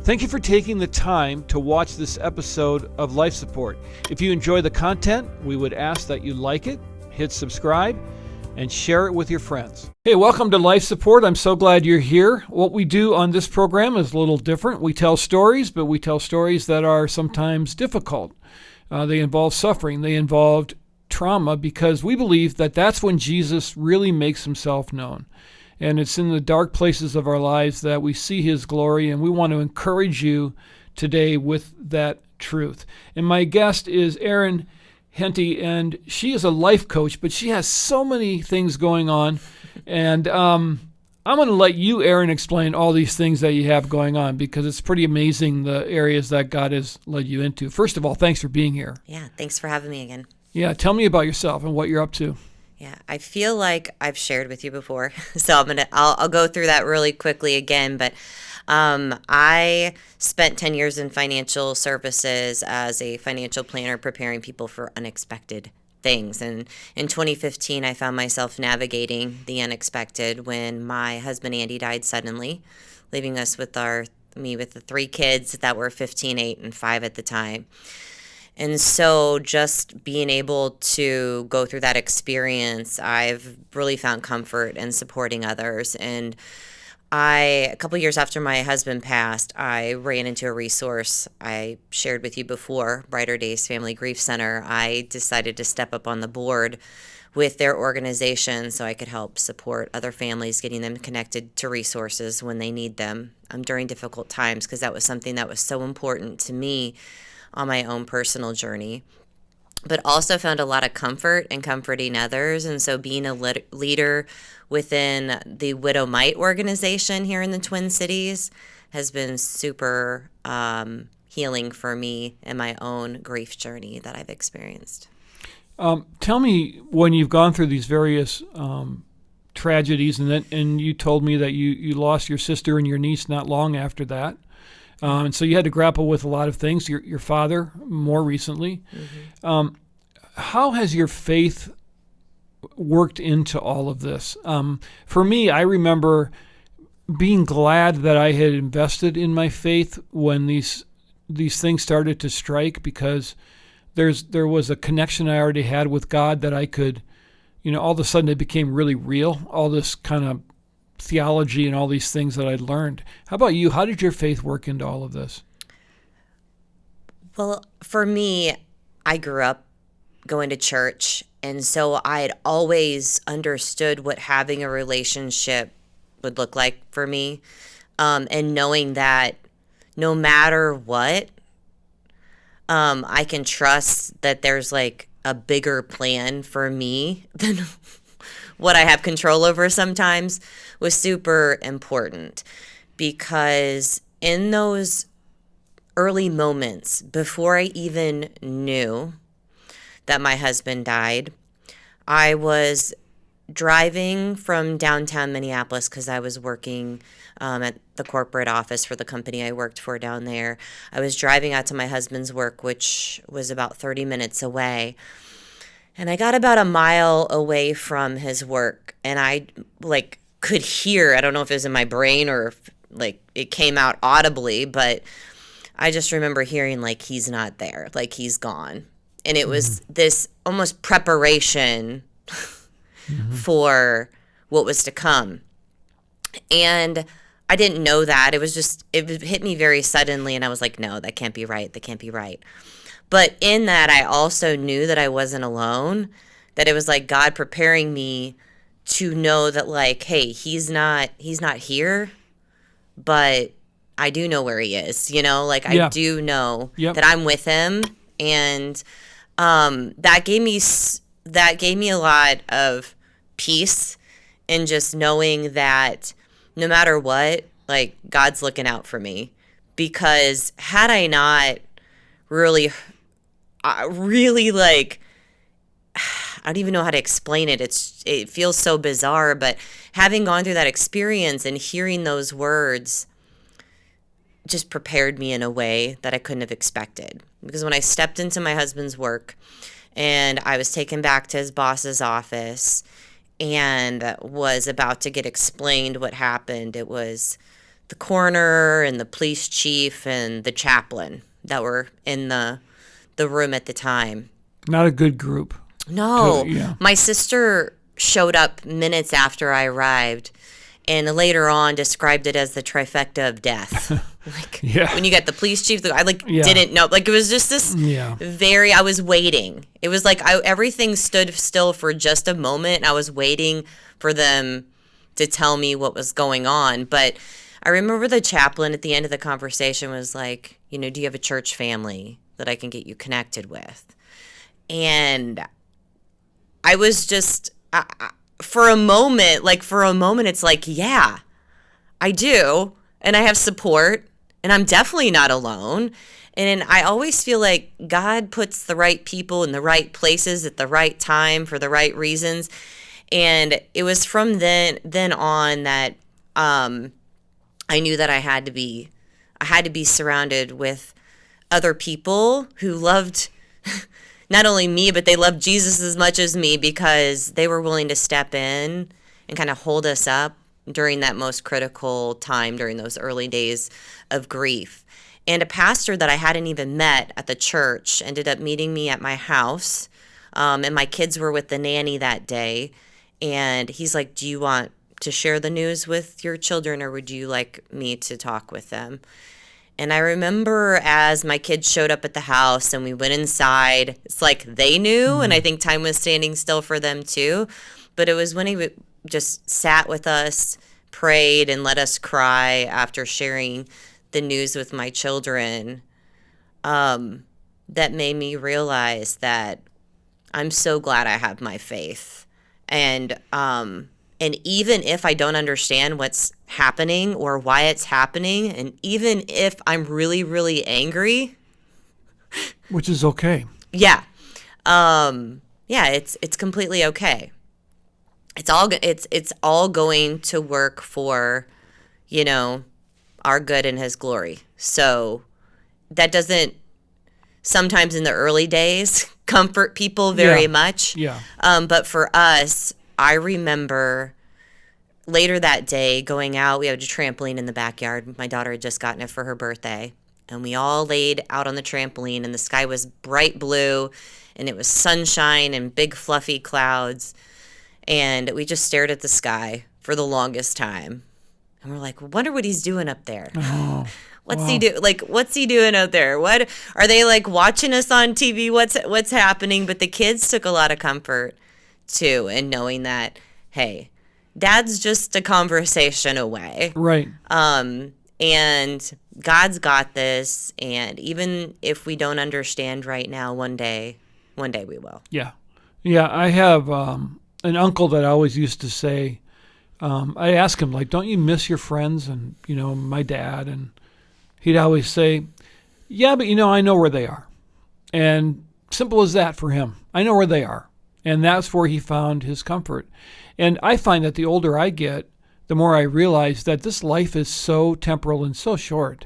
Thank you for taking the time to watch this episode of Life Support. If you enjoy the content, we would ask that you like it, hit subscribe, and share it with your friends. Hey, welcome to Life Support. I'm so glad you're here. What we do on this program is a little different. We tell stories, but we tell stories that are sometimes difficult. They involve suffering. They involve trauma, because we believe that that's when Jesus really makes himself known. And it's in the dark places of our lives that we see his glory, and we want to encourage you today with that truth. And my guest is Erin, Hente, and she is a life coach, but she has so many things going on. And I'm going to let you, Erin, explain all these things that you have going on, because it's pretty amazing the areas that God has led you into. First of all, thanks for being here. Yeah, thanks for having me again. Yeah, tell me about yourself and what you're up to. Yeah, I feel like I've shared with you before, so I'll go through that really quickly again. But I spent 10 years in financial services as a financial planner, preparing people for unexpected things. And in 2015, I found myself navigating the unexpected when my husband Andy died suddenly, leaving us with me with the 3 kids that were 15, 8, and 5 at the time. And so just being able to go through that experience, I've really found comfort in supporting others. And a couple years after my husband passed, I ran into a resource I shared with you before, Brighter Days Family Grief Center. I decided to step up on the board with their organization so I could help support other families, getting them connected to resources when they need them during difficult times, because that was something that was so important to me on my own personal journey, but also found a lot of comfort in comforting others. And so being a leader within the Widow Mite organization here in the Twin Cities has been super healing for me in my own grief journey that I've experienced. Tell me, when you've gone through these various tragedies, and you told me that you lost your sister and your niece not long after that. And so you had to grapple with a lot of things, your father more recently. Mm-hmm. How has your faith worked into all of this? For me, I remember being glad that I had invested in my faith when these things started to strike, because there was a connection I already had with God that I could, all of a sudden it became really real, all this kind of theology and all these things that I'd learned. How about you? How did your faith work into all of this? Well, for me, I grew up going to church, and so I had always understood what having a relationship would look like for me, and knowing that no matter what, I can trust that there's like a bigger plan for me than what I have control over sometimes, was super important, because in those early moments before I even knew that my husband died, I was driving from downtown Minneapolis because I was working at the corporate office for the company I worked for down there. I was driving out to my husband's work, which was about 30 minutes away. And I got about a mile away from his work, and I could hear, I don't know if it was in my brain or if it came out audibly, but I just remember hearing he's not there, he's gone. And it was this almost preparation for what was to come. And I didn't know that. It hit me very suddenly, and I was like, no, that can't be right. That can't be right. But in that, I also knew that I wasn't alone, that it was God preparing me to know that hey, he's not here, but I do know where he is, I do know that I'm with him. And that gave me a lot of peace in just knowing that no matter what, God's looking out for me. Because had I not really I don't even know how to explain it. It feels so bizarre, but having gone through that experience and hearing those words just prepared me in a way that I couldn't have expected. Because when I stepped into my husband's work and I was taken back to his boss's office and was about to get explained what happened, it was the coroner and the police chief and the chaplain that were in the room at the time. Not a good group. No. Yeah. My sister showed up minutes after I arrived and later on described it as the trifecta of death. Like, when you got the police chief, I didn't know. Like, it was just this I was waiting. It was like everything stood still for just a moment. I was waiting for them to tell me what was going on. But I remember the chaplain at the end of the conversation was like, do you have a church family that I can get you connected with? And I was just, for a moment, it's like, yeah, I do. And I have support. And I'm definitely not alone. And I always feel like God puts the right people in the right places at the right time for the right reasons. And it was from then on that I knew that I had to be surrounded with other people who loved not only me, but they loved Jesus as much as me, because they were willing to step in and kind of hold us up during that most critical time, during those early days of grief. And a pastor that I hadn't even met at the church ended up meeting me at my house. And my kids were with the nanny that day. And he's like, do you want to share the news with your children, or would you like me to talk with them? And I remember as my kids showed up at the house and we went inside, it's like they knew, and I think time was standing still for them too. But it was when he just sat with us, prayed, and let us cry after sharing the news with my children, that made me realize that I'm so glad I have my faith. And even if I don't understand what's happening or why it's happening, and even if I'm really, really angry, which is okay. Yeah. It's completely okay. It's all going to work for, our good and his glory. So that doesn't sometimes in the early days comfort people very much. Yeah. But for us, I remember later that day going out. We had a trampoline in the backyard. My daughter had just gotten it for her birthday. And we all laid out on the trampoline, and the sky was bright blue, and it was sunshine and big fluffy clouds. And we just stared at the sky for the longest time. And we're like, wonder what he's doing up there. Oh, What's he do? Like, what's he doing out there? What are they like watching us on TV? What's happening? But the kids took a lot of comfort too in knowing that, hey, Dad's just a conversation away. Right. And God's got this. And even if we don't understand right now, one day we will. Yeah. Yeah. I have an uncle that I always used to say, I ask him, like, don't you miss your friends and, my dad? And he'd always say, yeah, but, I know where they are. And simple as that for him. I know where they are. And that's where he found his comfort. And I find that the older I get, the more I realize that this life is so temporal and so short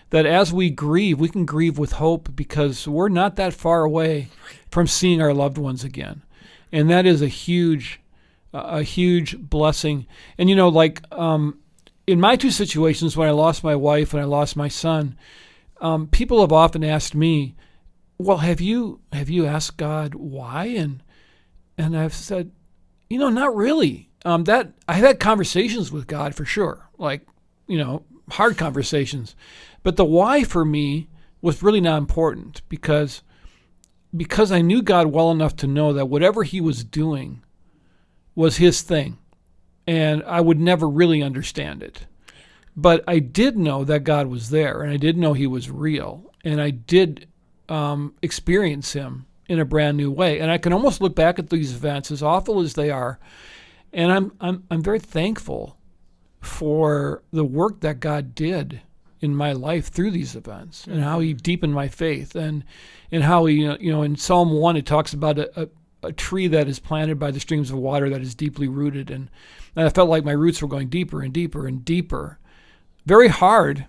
that as we grieve, we can grieve with hope because we're not that far away from seeing our loved ones again. And that is a huge blessing. And, in my two situations, when I lost my wife and I lost my son, people have often asked me, well, have you asked God why? And I've said, not really. That I've had conversations with God for sure, like, hard conversations. But the why for me was really not important because I knew God well enough to know that whatever he was doing was his thing, and I would never really understand it. But I did know that God was there, and I did know he was real, and I did experience him in a brand new way. And I can almost look back at these events, as awful as they are, and I'm very thankful for the work that God did in my life through these events, and how he deepened my faith, and how he, in Psalm 1 it talks about a tree that is planted by the streams of water that is deeply rooted, and I felt like my roots were going deeper and deeper and deeper. Very hard,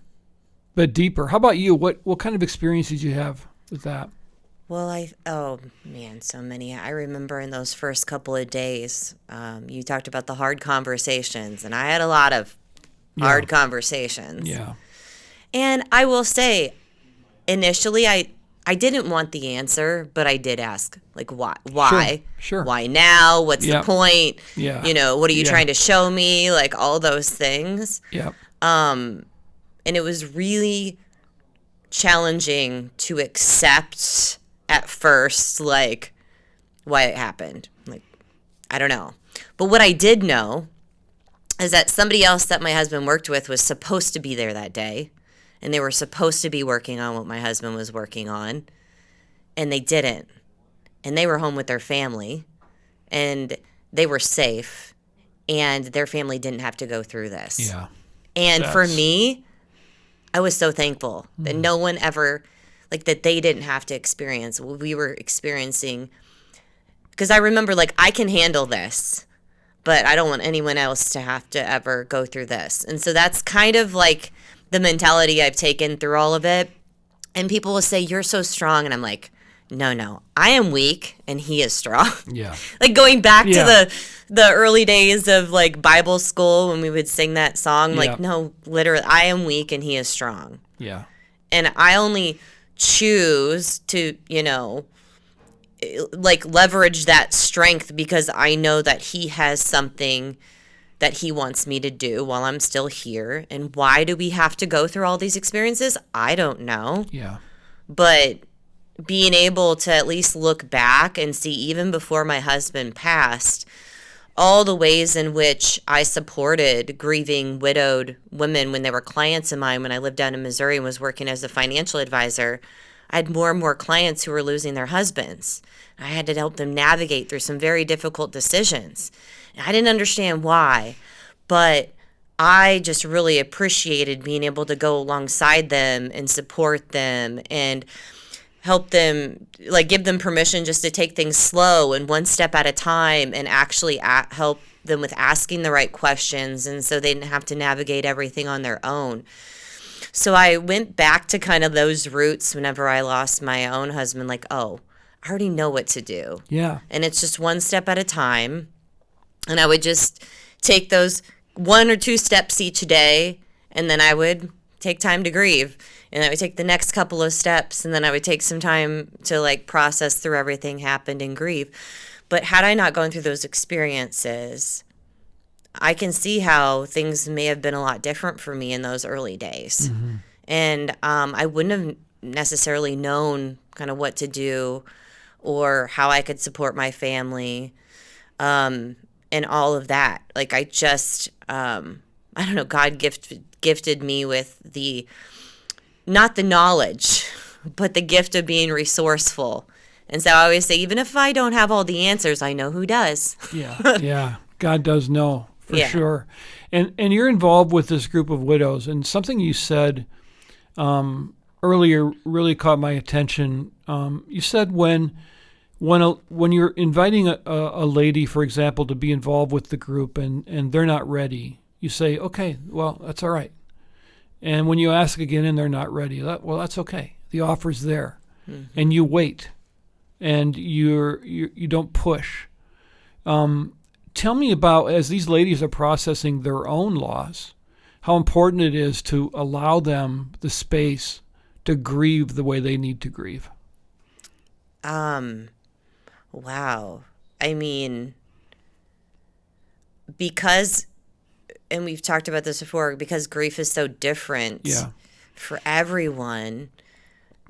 but deeper. How about you? What kind of experience did you have with that? Well, so many. I remember in those first couple of days, you talked about the hard conversations, and I had a lot of hard conversations. Yeah. And I will say, initially, I didn't want the answer, but I did ask, like, why? Why? Sure. Why now? What's the point? Yeah. What are you trying to show me? Like, all those things. Yeah. And it was really challenging to accept at first, like, why it happened. Like, I don't know. But what I did know is that somebody else that my husband worked with was supposed to be there that day, and they were supposed to be working on what my husband was working on, and they didn't. And they were home with their family, and they were safe, and their family didn't have to go through this. Yeah. And for me, I was so thankful that no one ever, like, that they didn't have to experience what we were experiencing. Because I remember, like, I can handle this, but I don't want anyone else to have to ever go through this. And so that's kind of like the mentality I've taken through all of it. And people will say, you're so strong. And I'm like, no, I am weak and he is strong. Yeah. Like going back to the early days of like Bible school when we would sing that song, like, no, literally, I am weak and he is strong. Yeah. And I only choose to, like leverage that strength because I know that he has something that he wants me to do while I'm still here. And why do we have to go through all these experiences? I don't know. Yeah. But being able to at least look back and see, even before my husband passed, all the ways in which I supported grieving widowed women when they were clients of mine when I lived down in Missouri and was working as a financial advisor. I had more and more clients who were losing their husbands. I had to help them navigate through some very difficult decisions. And I didn't understand why, but I just really appreciated being able to go alongside them and support them and help them, like give them permission just to take things slow and one step at a time and actually help them with asking the right questions, and so they didn't have to navigate everything on their own. So I went back to kind of those roots whenever I lost my own husband, like, oh, I already know what to do. Yeah. And it's just one step at a time. And I would just take those 1 or 2 steps each day, and then I would take time to grieve. And I would take the next couple of steps, and then I would take some time to like process through everything happened and grieve. But had I not gone through those experiences, I can see how things may have been a lot different for me in those early days. Mm-hmm. And I wouldn't have necessarily known kind of what to do or how I could support my family and all of that. Like I just, I don't know, God gifted me with not the knowledge, but the gift of being resourceful. And so I always say, even if I don't have all the answers, I know who does. Yeah. God does know for sure. And you're involved with this group of widows. And something you said earlier really caught my attention. You said when you're inviting a lady, for example, to be involved with the group and they're not ready, you say, okay, well, that's all right. And when you ask again and they're not ready, well, that's okay. The offer's there. Mm-hmm. And you wait. And you don't push. Tell me about, as these ladies are processing their own loss, how important it is to allow them the space to grieve the way they need to grieve. Wow. I mean, because, and we've talked about this before, because grief is so different for everyone,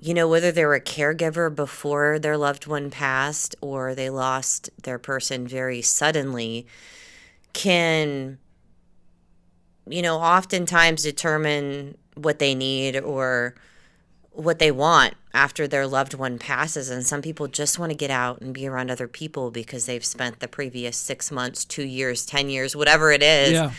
whether they were a caregiver before their loved one passed or they lost their person very suddenly, can, oftentimes determine what they need or what they want after their loved one passes. And some people just want to get out and be around other people because they've spent the previous 6 months, 2 years, 10 years, whatever it is,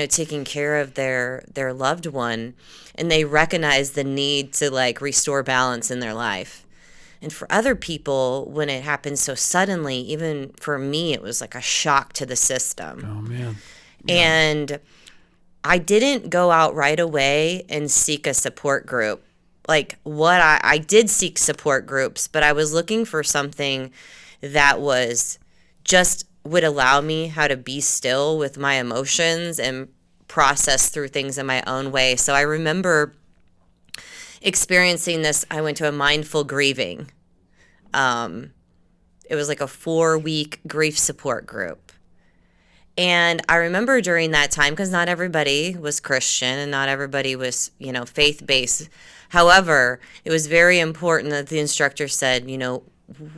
taking care of their loved one. And they recognize the need to like restore balance in their life. And for other people, when it happens so suddenly, even for me, it was like a shock to the system. Oh, man. Yeah. And I didn't go out right away and seek a support group. Like what I did seek support groups, but I was looking for something that was just would allow me how to be still with my emotions and process through things in my own way. So I remember experiencing this. I went to a mindful grieving. It was like a 4-week grief support group. And I remember during that time, because not everybody was Christian and not everybody was, faith-based. However, it was very important that the instructor said,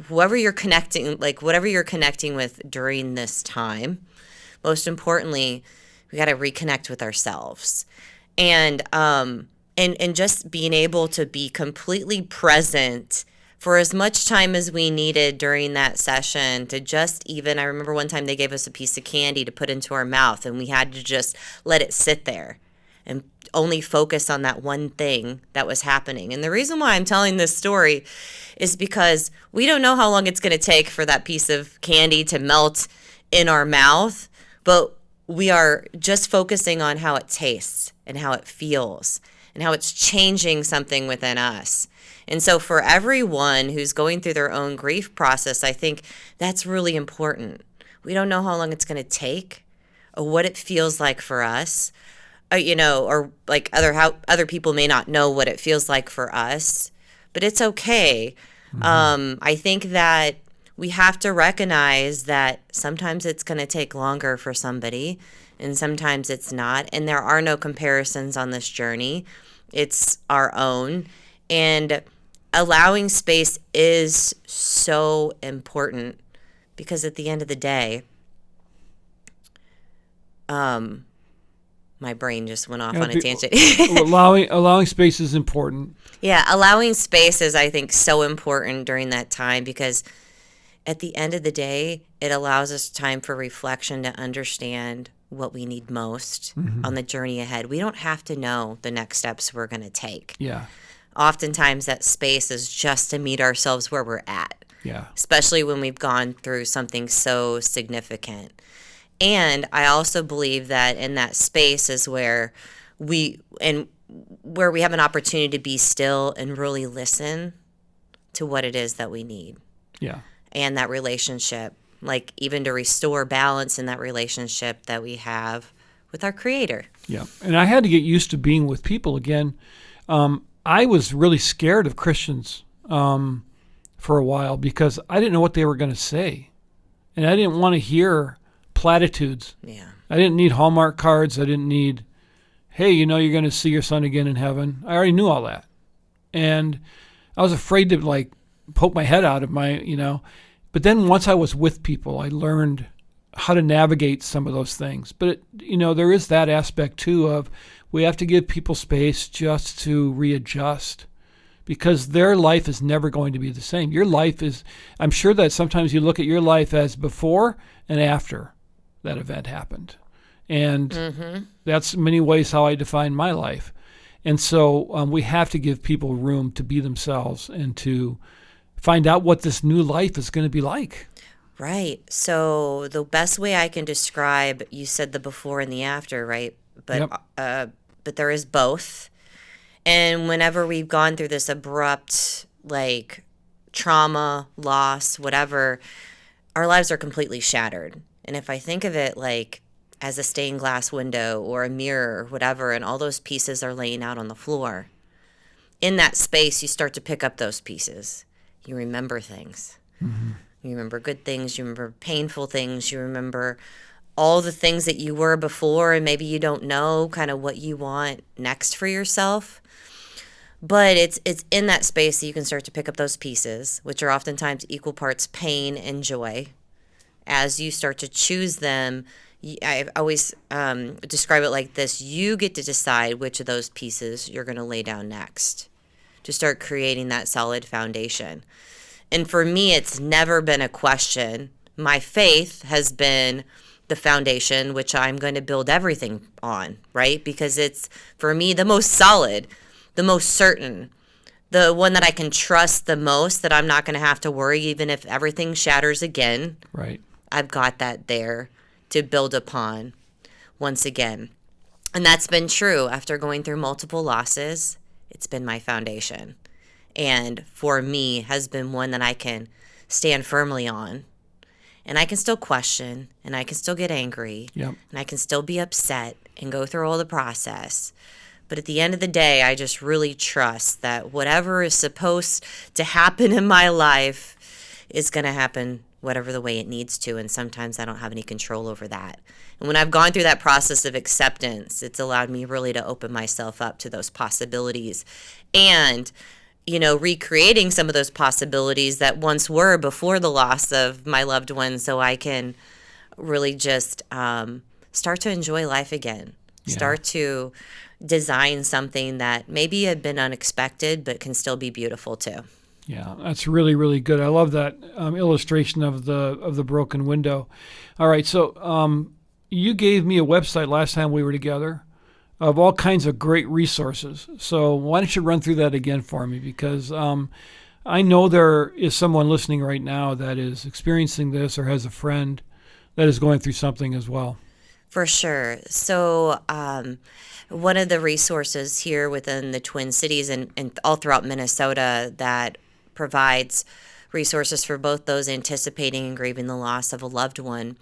whatever you're connecting with during this time, most importantly, we got to reconnect with ourselves. And just being able to be completely present for as much time as we needed during that session to I remember one time they gave us a piece of candy to put into our mouth, and we had to just let it sit there and only focus on that one thing that was happening. And the reason why I'm telling this story is because we don't know how long it's going to take for that piece of candy to melt in our mouth, but we are just focusing on how it tastes and how it feels and how it's changing something within us. And so for everyone who's going through their own grief process, I think that's really important. We don't know how long it's going to take or what it feels like for us, or like how other people may not know what it feels like for us, but it's okay. Mm-hmm. I think that we have to recognize that sometimes it's going to take longer for somebody and sometimes it's not. And there are no comparisons on this journey. It's our own. And allowing space is so important because at the end of the day, my brain just went off on a tangent. allowing space is important. Yeah, allowing space is, I think, so important during that time because at the end of the day, it allows us time for reflection to understand what we need most on the journey ahead. We don't have to know the next steps we're going to take. Yeah. Oftentimes that space is just to meet ourselves where we're at. Yeah. Especially when we've gone through something so significant. And I also believe that in that space is where we have an opportunity to be still and really listen to what it is that we need. Yeah. And that relationship, like even to restore balance in that relationship that we have with our Creator. Yeah. And I had to get used to being with people again. I was really scared of Christians for a while because I didn't know what they were going to say. And I didn't want to hear platitudes. Yeah. I didn't need Hallmark cards. I didn't need, hey, you're going to see your son again in heaven. I already knew all that. And I was afraid to poke my head out of my, But then once I was with people, I learned how to navigate some of those things. But, there is that aspect, too, of we have to give people space just to readjust because their life is never going to be the same. Your life is, I'm sure that sometimes you look at your life as before and after that event happened. And that's in many ways how I define my life. And so we have to give people room to be themselves and to find out what this new life is going to be like. Right. So the best way I can describe, you said the before and the after, right? But but there is both. And whenever we've gone through this abrupt, trauma, loss, whatever, our lives are completely shattered. And if I think of it as a stained glass window or a mirror or whatever, and all those pieces are laying out on the floor, in that space, you start to pick up those pieces. You remember things. Mm-hmm. You remember good things. You remember painful things. You remember all the things that you were before, and maybe you don't know kind of what you want next for yourself. But it's in that space that you can start to pick up those pieces, which are oftentimes equal parts pain and joy. As you start to choose them, I always describe it like this. You get to decide which of those pieces you're going to lay down next to start creating that solid foundation. And for me, it's never been a question. My faith has been the foundation, which I'm going to build everything on, right? Because it's, for me, the most solid, the most certain, the one that I can trust the most, that I'm not going to have to worry even if everything shatters again. Right. I've got that there to build upon once again. And that's been true after going through multiple losses. It's been my foundation. And for me, has been one that I can stand firmly on. And I can still question, and I can still get angry, Yep. and I can still be upset and go through all the process. But at the end of the day, I just really trust that whatever is supposed to happen in my life is going to happen whatever the way it needs to. And sometimes I don't have any control over that. And when I've gone through that process of acceptance, it's allowed me really to open myself up to those possibilities and, recreating some of those possibilities that once were before the loss of my loved one, so I can really just start to enjoy life again. Yeah. Start to design something that maybe had been unexpected, but can still be beautiful too. Yeah, that's really, really good. I love that illustration of the broken window. All right, so you gave me a website last time we were together of all kinds of great resources. So why don't you run through that again for me? Because I know there is someone listening right now that is experiencing this or has a friend that is going through something as well. For sure. So one of the resources here within the Twin Cities and all throughout Minnesota that provides resources for both those anticipating and grieving the loss of a loved one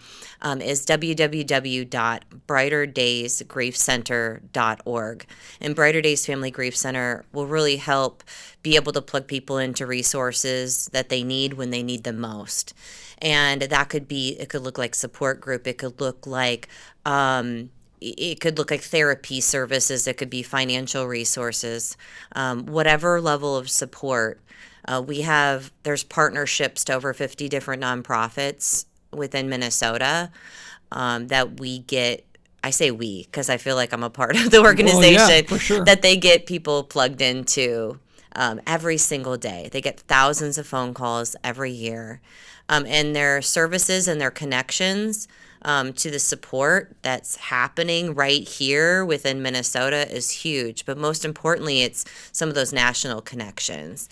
is www.brighterdaysgriefcenter.org. And Brighter Days Family Grief Center will really help be able to plug people into resources that they need when they need them most. And that could look like support group. It could look like therapy services. It could be financial resources, whatever level of support. There's partnerships to over 50 different nonprofits within Minnesota that we get. I say we because I feel like I'm a part of the organization. Well, yeah, for sure. That they get people plugged into every single day. They get thousands of phone calls every year. And their services and their connections to the support that's happening right here within Minnesota is huge. But most importantly, it's some of those national connections.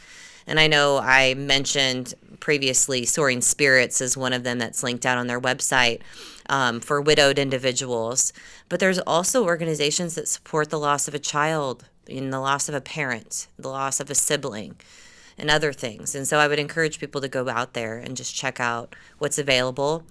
And I know I mentioned previously Soaring Spirits is one of them that's linked out on their website for widowed individuals. But there's also organizations that support the loss of a child, the loss of a parent, the loss of a sibling, and other things. And so I would encourage people to go out there and just check out what's available.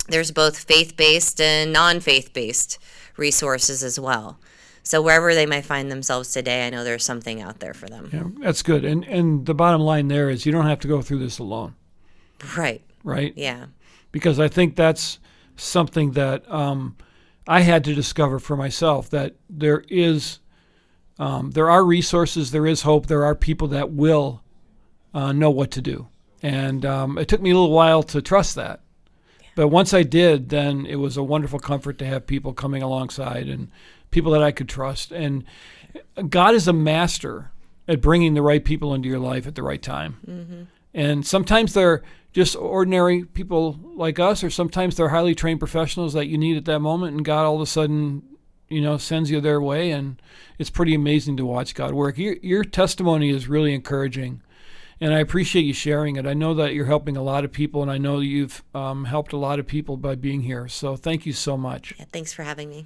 There's both faith-based and non-faith-based resources as well. So wherever they might find themselves today, I know there's something out there for them. Yeah, that's good. And the bottom line there is you don't have to go through this alone. Right. Right? Yeah. Because I think that's something that I had to discover for myself, that there are resources, there is hope, there are people that will know what to do. And it took me a little while to trust that. Yeah. But once I did, then it was a wonderful comfort to have people coming alongside and people that I could trust. And God is a master at bringing the right people into your life at the right time. Mm-hmm. And sometimes they're just ordinary people like us, or sometimes they're highly trained professionals that you need at that moment, and God all of a sudden, sends you their way. And it's pretty amazing to watch God work. Your testimony is really encouraging, and I appreciate you sharing it. I know that you're helping a lot of people, and I know you've helped a lot of people by being here. So thank you so much. Yeah, thanks for having me.